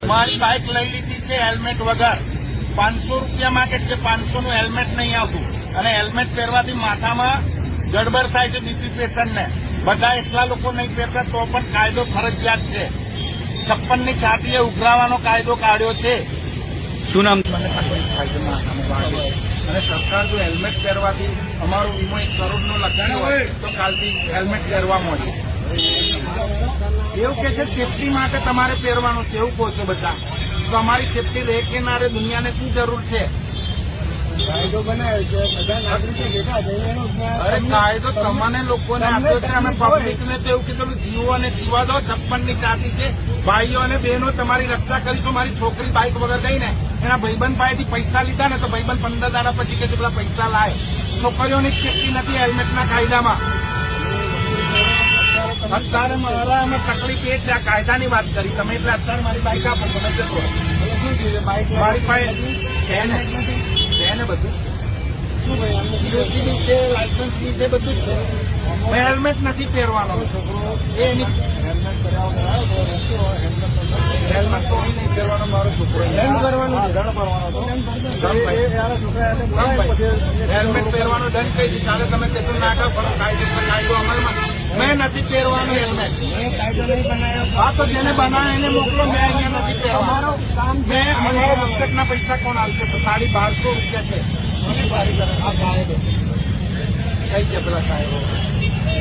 મારી બાઇક લઈ લીધી છે હેલ્મેટ વગર 500 રૂપિયામાં કે 500 નું હેલ્મેટ નહીં આવતું અને હેલ્મેટ પહેરવાથી માથામાં ગડબડ થાય છે બીપી પેશન્ટને. બધા એટલા લોકો નહીં પહેરતા તો પણ કાયદો ફરજિયાત છે. 56 ની છાતીએ ઉઘરાવાનો કાયદો કાઢ્યો છે. શું નામ? મને તકલીફ થાય છે માથામાં વાગે અને સરકાર જો હેલ્મેટ પહેરવાથી અમારો વીમો 1 કરોડનો લખાયો હોય તો કાલથી હેલ્મેટ પહેરવા મળે. એવું કે છે સેફટી માટે તમારે પહેરવાનું છે એવું કહો છો બધા. તો અમારી સેફટી રહે કે ના રહે દુનિયાને શું જરૂર છે? કાયદો બનાવ્યો છે, બધા નાગરિકો ભેગા થઈને અરે કાયદો તમને લોકોને આપ્યો છે. અમે પબ્લિકને તો એવું કીધું જીવો અને જીવા દો. 56 ની છાતી છે. ભાઈઓ અને બહેનો તમારી રક્ષા કરીશું. મારી છોકરી બાઇક વગર ગઈ ને એના ભાઈબંધ પાસેથી પૈસા લીધા ને તો ભાઈબંધ 15 દાડા પછી કે પેલા પૈસા લાય. છોકરીઓની સેફટી નથી હેલ્મેટના કાયદામાં. અત્યારે મારામાં તકલીફ એ છે આ કાયદાની વાત કરી તમે એટલે અત્યારે મારી બાઇક આપો તમે જતો મારી પાસે છે ને બધું શું ભાઈ પીઓસી બી છે, લાયસન્સ બી છે, બધું જ છે. હેલ્મેટ નથી પહેરવાનો છોકરો એની હેલ્મેટ કરાવવા હેલ્મેટ તો અહીં નહીં પહેરવાનો મારો છોકરો દંડ કરવાનો છે. દંડ ભરવાનો હતો. હેલ્મેટ પહેરવાનો દંડ કહી દીધું. કાલે તમે કહેશો નાટક કરો કાયદેસર કાયદો અમલમાં. મેં નથી પહેરવાનું હેલ્મેટ. મેં કાયદો નહીં બનાવ્યો. હા તો જેને બનાવે એને મોકલો. મેં અહીંયા નથી પહેરવાનો. કામ મેં મને રક્ષકના પૈસા કોણ આવશે? 1250 રૂપિયા છે. આ સાહેબ કઈ છે પેલા સાહેબો?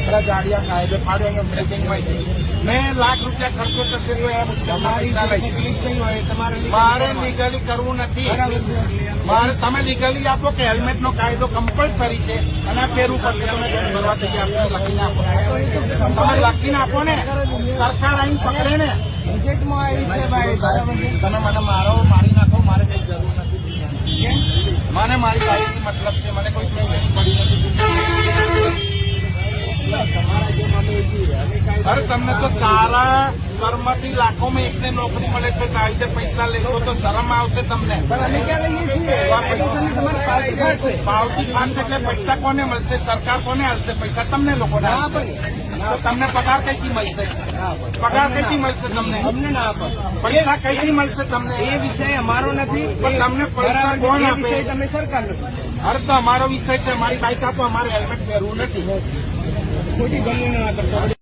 પેલા જાડિયા સાહેબે પાડ્યો અહીંયા મિટિંગમાં છે. મેં લાખ રૂપિયા ખર્ચો થશે તો એ રક્ષકના પૈસા લઈ. તકલીફ નહીં હોય તમારે મારે લીગલી કરવું નથી. મારે તમે લીગલી આપો કે હેલ્મેટ નો કાયદો કમ્પલસરી છે અને આ પહેરવું પડશે. તમે ભરવા તૈયાર છો લખીને આપો. તમે લખીને આપો ને સરકાર આવીને પકડે ને. બજેટમાં આવી છે ભાઈ. તમે મને મારો મારી નાખો. મારે કઈ જરૂર નથી. મને મારી બાઈકથી મતલબ છે. મને કોઈ પડી નથી. તમારા જે મમ્મી અરે તમને તો સારા કર્મથી લાખોમાં એકને નોકરી મળે છે. કાયદે પૈસા લેશો તો શરમ આવશે તમને. અમે ક્યાં લઈએ છીએ? પાવતી પાસે એટલે પૈસા કોને મળશે? સરકાર કોને આપશે પૈસા? તમને લોકોને આપશે. તો તમને પગાર કઈથી મળશે? પગાર કઈથી મળશે તમને? અમને ના આપો. પૈસા કઈથી મળશે તમને? એ વિષય અમારો નથી. પણ તમને પૈસા કોણ એ આપે? વિષય તમે સરકારનો. અરે તો અમારો વિષય છે. મારી બાઈક આપો. અમારે હેલ્મેટ પહેરવું નથી. ખોટી ગમે ના કરશો.